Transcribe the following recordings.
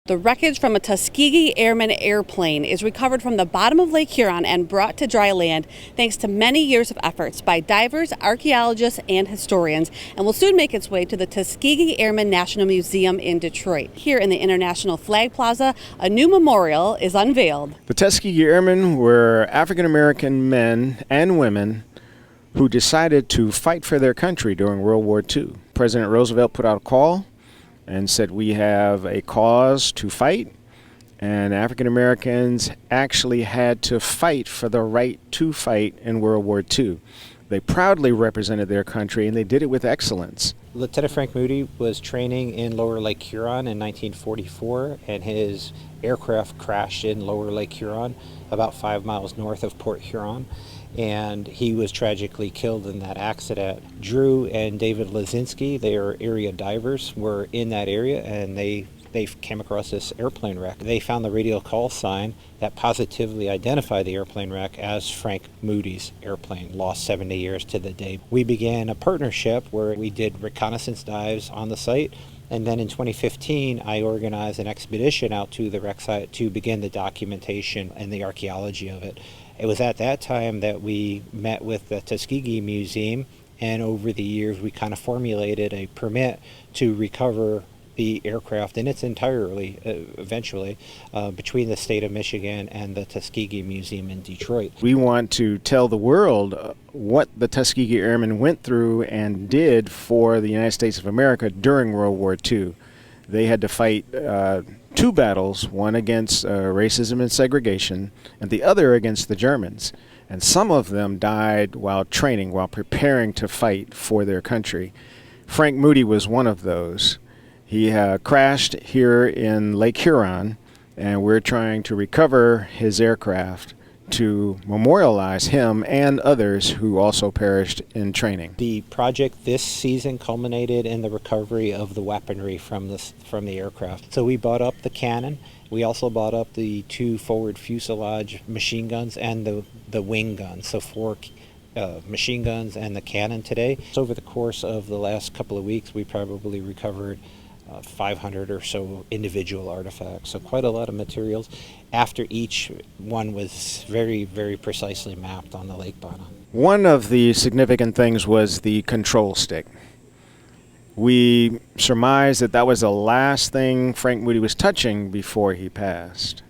The wreckage from a Tuskegee Airmen airplane is recovered from the bottom of Lake Huron and brought to dry land thanks to many years of efforts by divers, archaeologists, and historians, and will soon make its way to the Tuskegee Airmen National Museum in Detroit. Here in the International Flag Plaza, a new memorial is unveiled. The Tuskegee Airmen were African American men and women who decided to fight for their country during World War II. President Roosevelt put out a call and said, we have a cause to fight, and African Americans actually had to fight for the right to fight in World War II. They proudly represented their country, and they did it with excellence. Lieutenant Frank Moody was training in Lower Lake Huron in 1944, and his aircraft crashed in Lower Lake Huron, about 5 miles north of Port Huron, and he was tragically killed in that accident. Drew and David Lazinski, they are area divers, were in that area, and they came across this airplane wreck. They found the radio call sign that positively identified the airplane wreck as Frank Moody's airplane, lost 70 years to the day. We began a partnership where we did reconnaissance dives on the site, and then in 2015 I organized an expedition out to the wreck site to begin the documentation and the archaeology of it. It was at that time that we met with the Tuskegee Museum, and over the years we kind of formulated a permit to recover the aircraft in its entirety, eventually, between the state of Michigan and the Tuskegee Museum in Detroit. We want to tell the world what the Tuskegee Airmen went through and did for the United States of America during World War II. They had to fight two battles, one against racism and segregation, and the other against the Germans. And some of them died while training, while preparing to fight for their country. Frank Moody was one of those. He crashed here in Lake Huron, and we're trying to recover his aircraft to memorialize him and others who also perished in training. The project this season culminated in the recovery of the weaponry from the aircraft. So we bought up the cannon. We also bought up the 2 forward fuselage machine guns and the wing guns, so 4 machine guns and the cannon today. So over the course of the last couple of weeks, we probably recovered 500 or so individual artifacts, so quite a lot of materials. After each one was very, very precisely mapped on the lake bottom. One of the significant things was the control stick. We surmised that was the last thing Frank Moody was touching before he passed.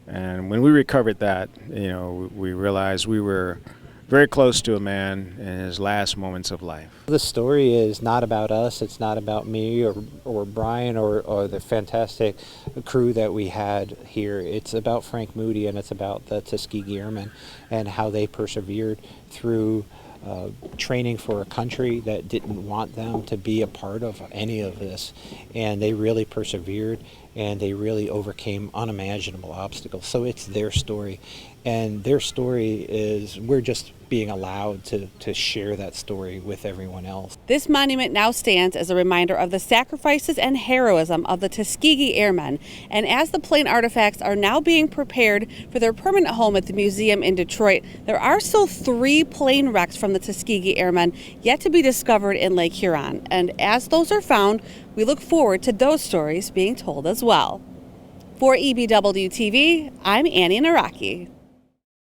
And when we recovered that, we realized we were very close to a man in his last moments of life. The story is not about us. It's not about me or Brian or the fantastic crew that we had here. It's about Frank Moody, and it's about the Tuskegee Airmen and how they persevered through training for a country that didn't want them to be a part of any of this. And they really persevered, and they really overcame unimaginable obstacles. So it's their story. And their story is, we're just being allowed to share that story with everyone else. This monument now stands as a reminder of the sacrifices and heroism of the Tuskegee Airmen. And as the plane artifacts are now being prepared for their permanent home at the museum in Detroit, there are still 3 plane wrecks from the Tuskegee Airmen yet to be discovered in Lake Huron. And as those are found, we look forward to those stories being told as well. For EBW TV, I'm Annie Naraki.